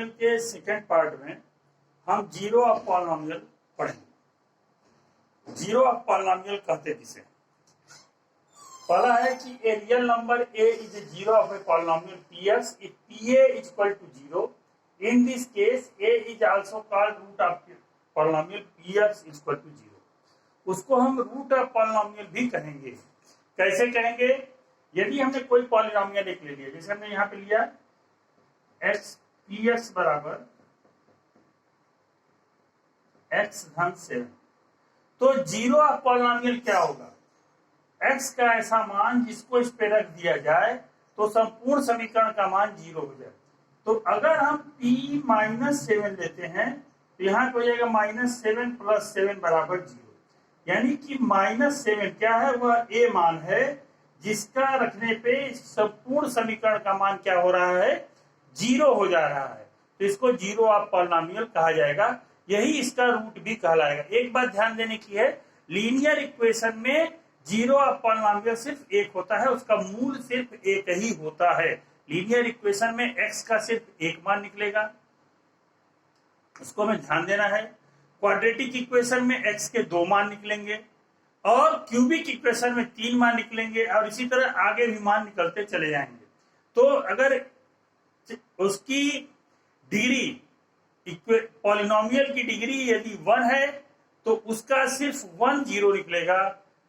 Polynomial के second part में हम जीरो ऑफ पॉलिनोमियल पढ़ेंगे। जीरो ऑफ पॉलिनोमियल कहते किसे? पहला है कि a real number a is a zero of a polynomial px if pa is equal to 0. In this case a is also called root of polynomial px is equal to 0. उसको हम root of polynomial भी कहेंगे। कैसे कहेंगे? यदि हमने कोई polynomial एक ले लिया, जैसे हमने यहाँ पे लिया x px बराबर x धन 7, तो जीरो ऑफ पॉलिनोमियल क्या होगा? x का ऐसा मान जिसको इस पे रख दिया जाए तो संपूर्ण समीकरण का मान 0 हो जाए। तो अगर हम p माइनस 7 लेते हैं तो यहाँ पे हो जाएगा -7 + 7 बराबर 0, यानी कि -7 क्या है? वह a मान है जिसका रखने पे संपूर्ण समीकरण का मान क्या हो रहा है? 0 हो जा रहा है। तो इसको जीरो ऑफ पॉलिनोमियल कहा जाएगा, यही इसका रूट भी कहलाएगा। एक बात ध्यान देने की है, लीनियर इक्वेशन में जीरो ऑफ पॉलिनोमियल सिर्फ एक होता है, उसका मूल सिर्फ एक ही होता है। लीनियर इक्वेशन में x का सिर्फ एक मान निकलेगा, उसको हमें ध्यान देना है। क्वाड्रेटिक इक्वेशन में x के 2 मान निकलेंगे और क्यूबिक इक्वेशन में 3 मान निकलेंगे और इसी तरह आगे भी मान निकलते चले जाएंगे। तो अगर उसकी डिग्री, पॉलिनोमियल की डिग्री यदि 1 है तो उसका सिर्फ 1 0 निकलेगा,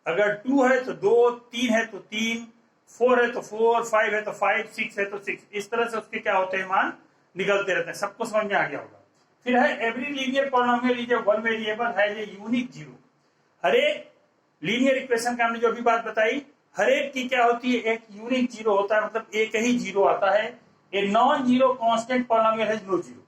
अगर 2 है तो 2, 3 है तो 3, 4 है तो 4, 5 है तो 5, 6 है तो 6, इस तरह से उसके क्या होते हैं? मान निकलते रहते हैं। सबको समझ में आ गया होगा। फिर है every linear polynomial is a one variable has a unique zero. हर एक लीनियर इक्वेशन का हमने जो भी बात बताई, हर एक की क्या होती है? एक यूनिक जीरो होता है, मतलब एक ही जीरो आता है। A non zero constant polynomial has no zero.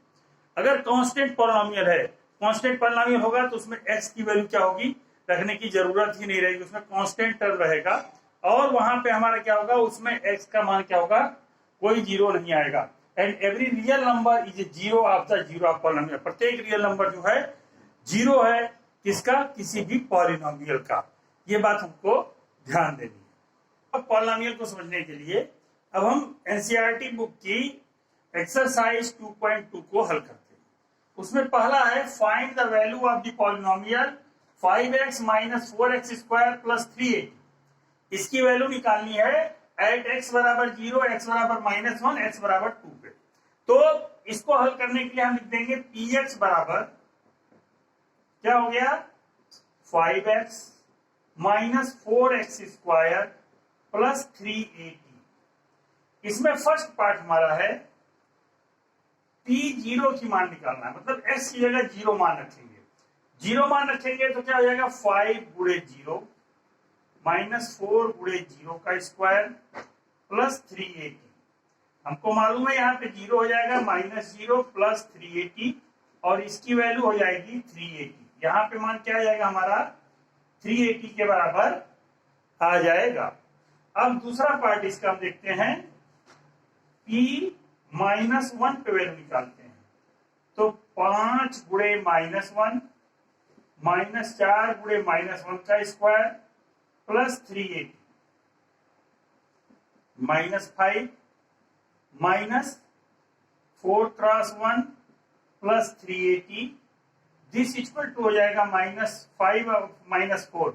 अगर कांस्टेंट पॉलिनोमियल है, कांस्टेंट पॉलिनोमियल होगा तो उसमें x की वैल्यू क्या होगी? रखने की जरूरत ही नहीं रहेगी, उसमें कांस्टेंट टर्म रहेगा और वहां पे हमारा क्या होगा? उसमें x का मान क्या होगा? कोई जीरो नहीं आएगा। And every real number is a zero of the zero of polynomial. प्रत्येक रियल नंबर जो है जीरो है, किसका? किसी भी पॉलिनोमियल का। ये बात हमको ध्यान देनी है। अब पॉलिनोमियल को समझने के लिए अब हम एनसीईआरटी बुक की एक्सरसाइज 2.2 को हल करते हैं। उसमें पहला है find the value of the polynomial 5x - 4x² + 380। इसकी वैल्यू निकालनी है एट x बराबर 0, x बराबर -1, x बराबर 2 पे। तो इसको हल करने के लिए हम लिख देंगे px बराबर क्या हो गया? 5x - 4x² + 380। इसमें फर्स्ट पार्ट हमारा है p0 की मान निकालना है, मतलब x की जगह 0 मान रखेंगे। 0 मान रखेंगे तो क्या हो जाएगा? 5 × 0 - 4 × 0 का स्क्वायर + 380। हमको मालूम है यहाँ पे 0 हो जाएगा, -0 + 380 और इसकी वैल्यू हो जाएगी 380। यहाँ पे मान क्या आ जाएगा हमारा? 380 के बराबर आ जाएगा। अब दूसरा पार्ट इसका हम देखते हैं, p -1 पे वैल्यू निकालते हैं। तो 5 × -1 -4 × -1 का स्क्वायर + 380 -5 -4 × 1 + 380 दिस इक्वल टू हो जाएगा -5 और -4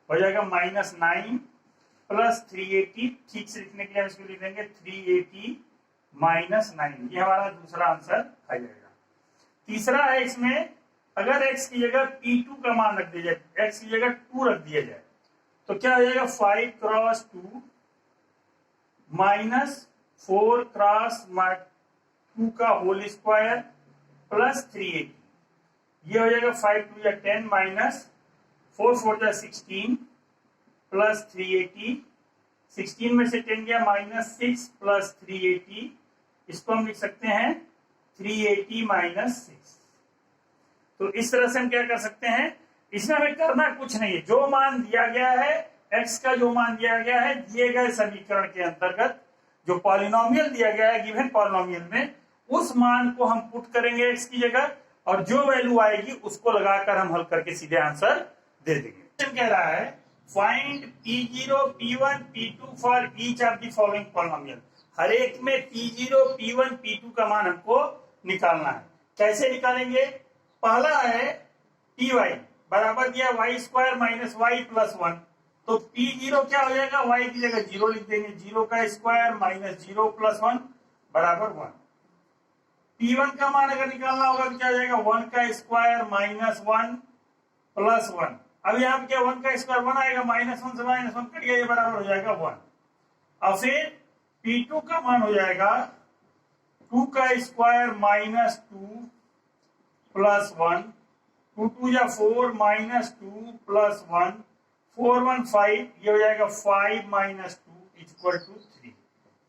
हो जाएगा -9 + 380। ठीक से लिखने के लिए हम इसको लिख देंगे 380 - 9। ये हमारा दूसरा आंसर आ जाएगा। तीसरा है इसमें, अगर x की जगह p2 का मान रख दिया जाए, x की जगह 2 रख दिया जाए तो क्या हो जाएगा? 5 × 2 -4 × 2 का होल स्क्वायर + 380। ये हो जाएगा 5 × 2 = 10 -4 × 4 = 16 + 380। 16 में से 10 गया -6 + 380। इसको हम लिख सकते हैं 380 - 6। तो इस तरह से हम क्या कर सकते हैं? इसमें हमें करना कुछ नहीं है, जो मान दिया गया है, x का जो मान दिया गया है दिए गए समीकरण के अंतर्गत, जो पॉलिनोमियल दिया गया है गिवन पॉलिनोमियल में, उस मान को हम पुट करेंगे x की जगह और जो वैल्यू आएगी उसको लगाकर हम हल करके सीधे आंसर दे देंगे। कह रहा है find p0, p1, p2 for each of the following polynomial. हर एक में p0, p1, p2 का मान हमको निकालना है। कैसे निकालेंगे? पहला है टी वाई बराबर दिया Y square minus Y plus one, तो पी जीरो क्या हो जाएगा? वाई की जगह जीरो लिख देंगे, जीरो का square minus zero plus one बराबर वन। पी वन का मान अगर निकालना होगा तो क्या हो जाएगा? वन का square minus one plus one. अब यहाँ पे क्या वन का स्क्वायर वन आएगा, माइनस वन से माइनस वन कट गया, ये बराबर हो जाएगा वन। और फिर पी टू का मान हो जाएगा टू का square minus two plus one, two two या four minus two plus one, four one five, ये हो जाएगा five minus two equal to three.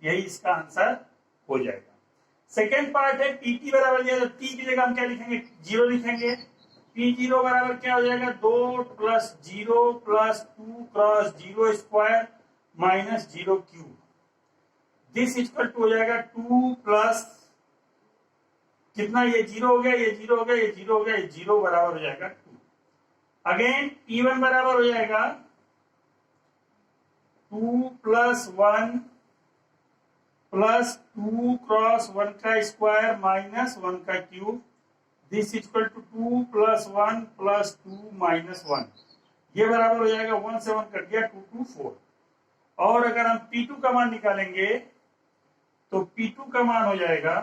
यही इसका आंसर हो जाएगा। सेकेंड पार्ट है पी टी बराबर दिया, तो टी की जगह हम क्या लिखेंगे? जीरो लिखेंगे। पी जीरो बराबर क्या हो जाएगा? दो plus zero plus two cross zero square minus zero cube, this equal to हो जाएगा टू प्लस कितना? ये जीरो हो गया, ये जीरो हो गया, ये जीरो हो गया, ये जीरो बराबर हो जाएगा टू। अगेन पी वन बराबर हो जाएगा two plus one plus two cross one का स्क्वायर माइनस वन का cube, this equal to two plus one plus two minus one, ये बराबर हो जाएगा वन से वन कट गया, टू टू फोर। और अगर हम पी टू का मान निकालेंगे तो पी टू का मान हो जाएगा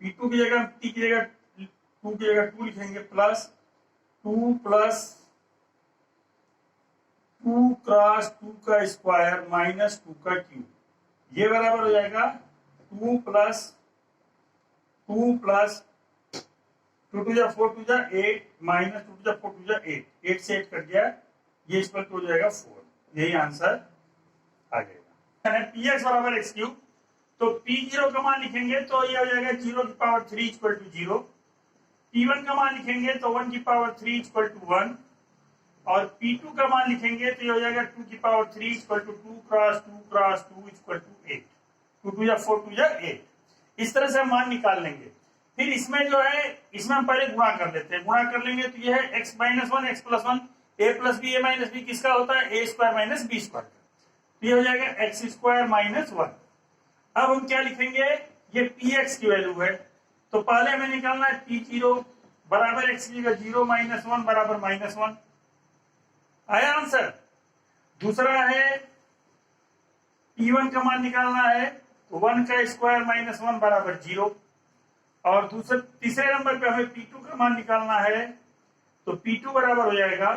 पी टू की जगह टी की जगह टू की जगह टू लिखेंगे, plus two plus two cross two का स्क्वायर माइनस टू का क्यूब, ये बराबर हो जाएगा टू प्लस टू टू जा फोर टू जा एट माइनस टू टू जा फोर टू जा एट, एट से एट कट गया, ये इक्वल टू हो जाएगा फोर। यही आंसर आ जाएगा। पी एक्स बराबर एक्स क्यूब, तो पी जीरो का मान लिखेंगे तो ये हो जाएगा जीरो की power three equal to zero. P one का मान लिखेंगे तो वन की power three equal to one, और पी टू का मान लिखेंगे तो ये हो जाएगा टू की power three equal to two cross two equal to eight, two two या फोर टू या एट। इस तरह से हम मान निकाल लेंगे। फिर इसमें जो है, इसमें हम पहले गुणा कर लेते हैं। गुणा कर लेंगे तो ये है x minus one x plus one, a plus b a minus b किसका होता है? A square minus b square का, तो ये हो जाएगा एक्स स्क्वायर माइनस वन। अब हम क्या लिखेंगे? ये पी एक्स की वैल्यू है, तो पहले हमें निकालना है पी जीरो बराबर एक्स की जगह जीरो माइनस वन बराबर माइनस वन, आया आंसर। दूसरा है पी वन का मान निकालना है, तो वन का स्क्वायर माइनस वन बराबर जीरो, और तीसरे नंबर पे हमें पी टू का मान निकालना है, तो पी टू बराबर हो जाएगा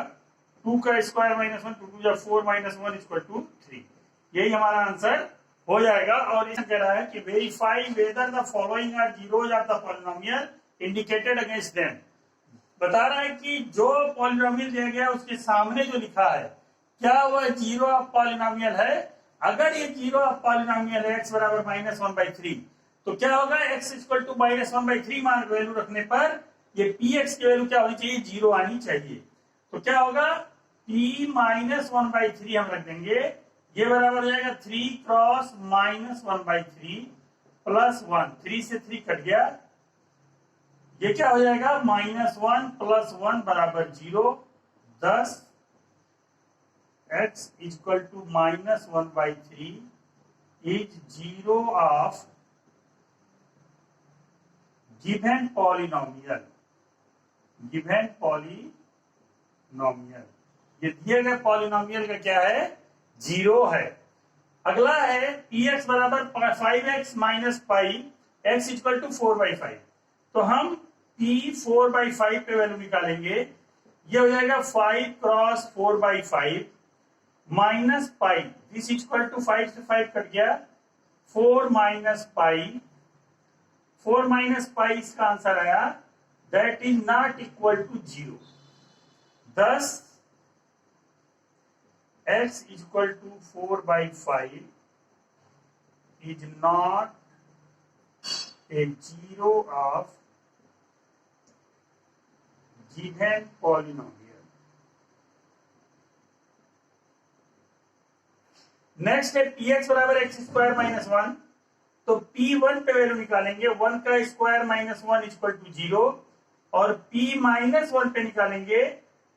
टू का square minus one, two two या four minus one equal to three. यही हमारा आंसर हो जाएगा। और ये कह रहा है कि verify whether the following are zeros are the polynomial indicated against them. बता रहा है कि जो पॉलिनोमियल दिया गया उसके सामने जो लिखा है क्या वह जीरो ऑफ पॉलिनोमियल है। अगर ये जीरो ऑफ पॉलिनोमियल है एक्स बराबर माइनस वन बाई थ्री, तो क्या होगा? X equal to minus one by three मान वैल्यू रखने पर ये पी एक्स की वैल्यू क्या होनी चाहिए? जीरो आनी चाहिए। तो क्या होगा? P minus one by three हम रख देंगे, ये बराबर हो जाएगा three cross minus one by three plus one, three से थ्री कट गया, ये क्या हो जाएगा? माइनस वन प्लस वन बराबर zero, thus X equal to minus one by three is zero of given polynomial. Given polynomial, ये दिए गए पॉलिनोमियल का क्या है? जीरो है। अगला है पी एक्स बराबर five x minus pi x equal to four by five, तो हम पी फोर बाई फाइव पे वैल्यू निकालेंगे, ये हो जाएगा five cross four by five minus pi, this equal to five से फाइव कट गया, four minus pi, four minus pi इसका आंसर आया, that is not equal to zero. Thus x is equal to 4 by 5 is not a zero of given polynomial. Next है p x बराबर x square minus one, तो p one पे value निकालेंगे, one का square minus one equal to zero, और p minus one पे निकालेंगे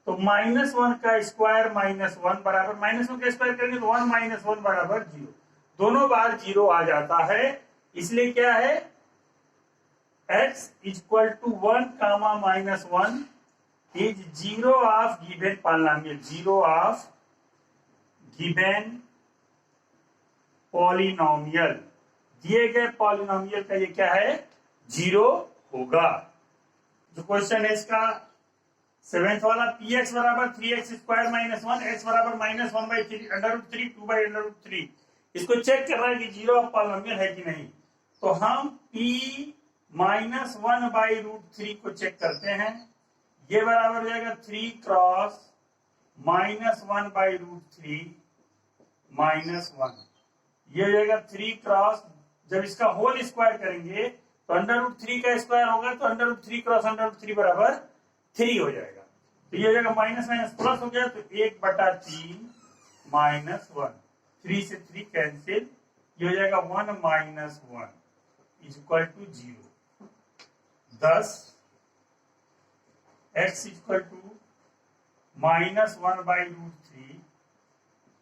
तो -1 का स्क्वायर -1 बराबर, -1 का स्क्वायर करेंगे तो 1 - 1 बराबर 0, दोनों बार 0 आ जाता है। इसलिए क्या है, x equal to 1 comma -1 is 0 of given polynomial, 0 of given polynomial, दिए गए पॉलिनोमियल का ये क्या है, 0 होगा। जो क्वेश्चन है इसका 7th वाला, px बराबर 3x स्क्वायर -1, x बराबर -1/3 √3 2/√3, इसको चेक कर रहा है कि 0 ऑफ पॉलिनोमियल है कि नहीं। तो हम p -1/√3 को चेक करते हैं। ये बराबर हो जाएगा 3 क्रॉस -1/√3 -1, ये हो जाएगा 3 क्रॉस, जब इसका होल स्क्वायर करेंगे तो √3 का स्क्वायर होगा, तो √3 क्रॉस √3 बराबर 3 हो जाएगा। तो ये हो जाएगा माइनस माइनस प्लस हो गया, तो 1/3 -1, 3 से 3 कैंसिल, ये हो जाएगा 1 - 1 is equal to 0। thus x equal to -1/√3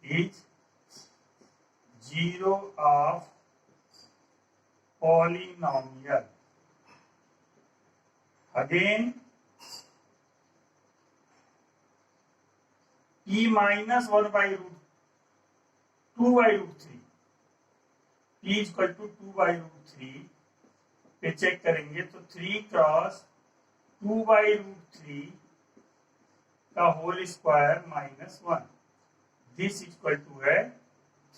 is 0 of polynomial। Again, p -1/√2/√3, p equal to 2/√3 पे चेक करेंगे तो 3 क्रॉस 2/√3 का whole square -1, this equal to है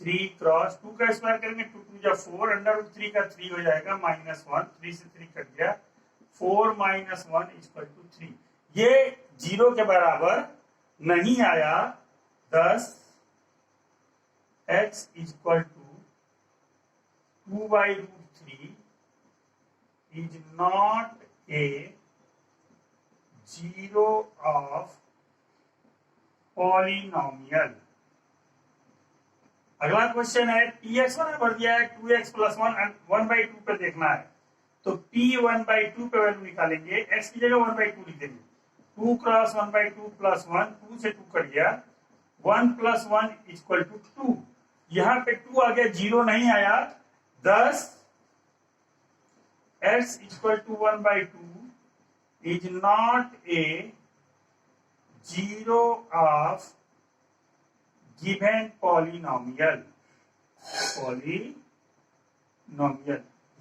3 क्रॉस 2 का स्क्वायर करेंगे 2 2 जा 4, √3 का 3 हो जाएगा -1, 3 से 3 कट गया, 4 - 1 इक्वल टू 3। ये 0 के बराबर नहीं आया, thus x equal to 2/√3 is not a 0 of polynomial. अगला क्वेश्चन है, px बराबर दिया है 2x + 1 1/2 पे देखना है, तो p 1/2 पे वैल्यू निकालेंगे, x की जगह 1/2 लिख देंगे, 2 क्रॉस 1/2 + 1, 2 से 2 कट गया, 1 + 1 इक्वल टू 2, यहाँ पे 2 आ गया, 0 नहीं आया, thus x equal to 1/2 is not a 0 of given polynomial.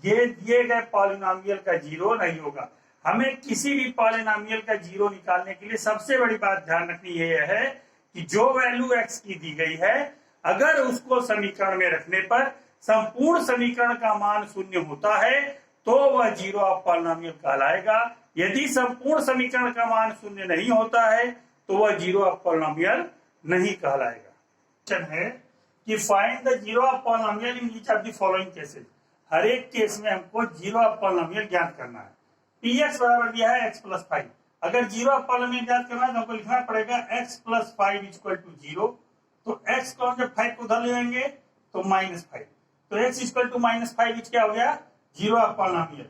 ये दिए गए पॉलिनोमियल का 0 नहीं होगा। हमें किसी भी पॉलिनोमियल का 0 निकालने के लिए सबसे बड़ी बात ध्यान रखनी ये है कि जो वैल्यू x की दी गई है, अगर उसको समीकरण में रखने पर संपूर्ण समीकरण का मान 0 होता है तो वह 0 ऑफ पॉलिनोमियल कहलाएगा। यदि संपूर्ण समीकरण का मान 0 नहीं होता है तो वह 0 ऑफ पॉलिनोमियल नहीं कहलाएगा। है कि find the 0 of polynomial in each of the following cases. हर एक केस में हमको 0 ऑफ पॉलिनोमियल ज्ञात करना है। px बराबर दिया है x + 5, अगर 0 ऑफ पॉलिनोमियल ज्ञात करना है तो हमको लिखना पड़ेगा x + 5 इक्वल टू 0, तो x को हम जब 5 को उधर ले जाएंगे तो -5, तो x इक्वल टू -5 क्या हो गया, 0 of polynomial.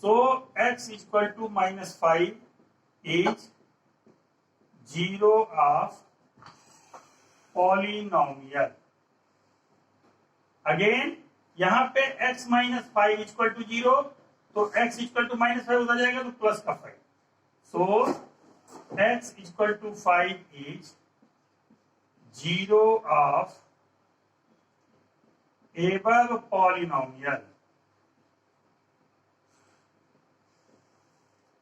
So x equal to -5 is 0 of polynomial. Again यहां पे x - 5 इक्वल टू 0, तो x इक्वल टू -5 उधर जाएगा तो प्लस का 5, so x equal to 5 is 0 of above polynomial.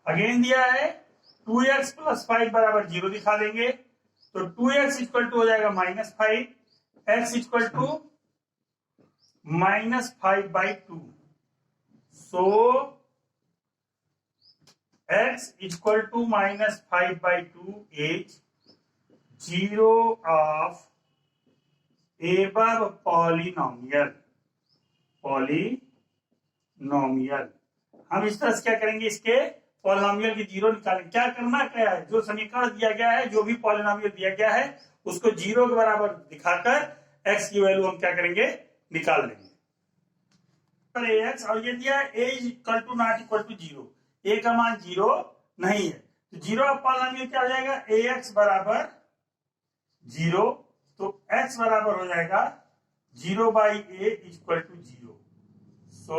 Again दिया है 2x + 5 बराबर 0 दिखा देंगे, तो 2x इक्वल टू हो जाएगा -5, x equal to -5/2, so x equal to -5/2 is 0 of above polynomial. हम इस तरह से क्या करेंगे, इसके पॉलिनोमियल की 0 निकालेंगे। क्या करना क्या है, जो समीकरण दिया गया है, जो भी पॉलिनोमियल दिया गया है उसको 0 के बराबर दिखाकर x की वैल्यू हम क्या करेंगे, निकाल लेंगे। ax और ये दिया a equal to not equal to 0, a का मान 0 नहीं है, तो जीरो ऑफ पॉलिनोमियल क्या हो जाएगा, ए एक्स बराबर 0, तो x बराबर हो जाएगा 0/a equal to 0। So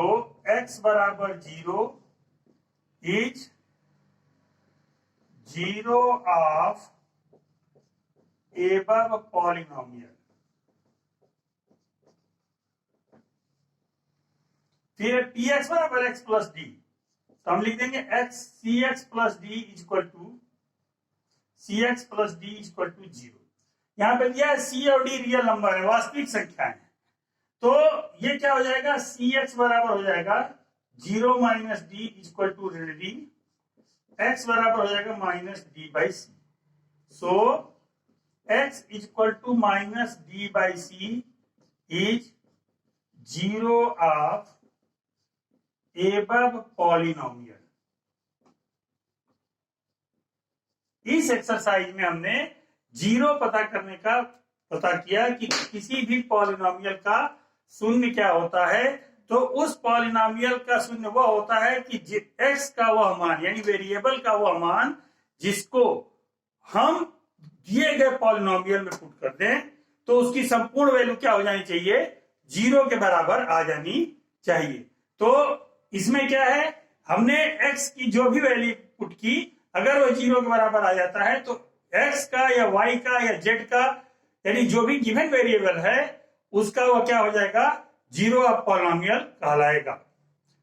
x बराबर 0 इज 0 ऑफ एबव पॉलिनोमियल। फिर पी एक्स बराबर एक्स प्लस डी, तो हम लिख देंगे x c x plus d equal to c x plus d equal to 0। यहां पे दिया है सी और डी रियल नंबर है, वास्तविक संख्या है, तो ये क्या हो जाएगा, सी एक्स बराबर हो जाएगा 0 माइनस डी इक्वल टू ऋण डी, एक्स बराबर हो जाएगा minus d by c. So x equal to minus d by c is 0 of above polynomial. इस एक्सरसाइज में हमने जीरो पता करने का पता किया कि किसी भी पॉलिनोमियल का शून्य क्या होता है, तो उस पॉलिनोमियल का शून्य वह होता है कि एक्स का वह मान, यानी वेरिएबल का वह मान जिसको हम दिए गए पॉलिनोमियल में पुट कर दें, तो उसकी संपूर्ण वैल्यू क्या हो जानी चाहिए, 0 के बराबर आ जानी चाहिए। तो इसमें क्या है, हमने x की जो भी वैल्यू पुट की, अगर वो 0 के बराबर आ जाता है तो x का या y का या z का, यानी जो भी गिवन वेरिएबल है उसका वो क्या हो जाएगा, 0 ऑफ पॉलिनोमियल कहलाएगा।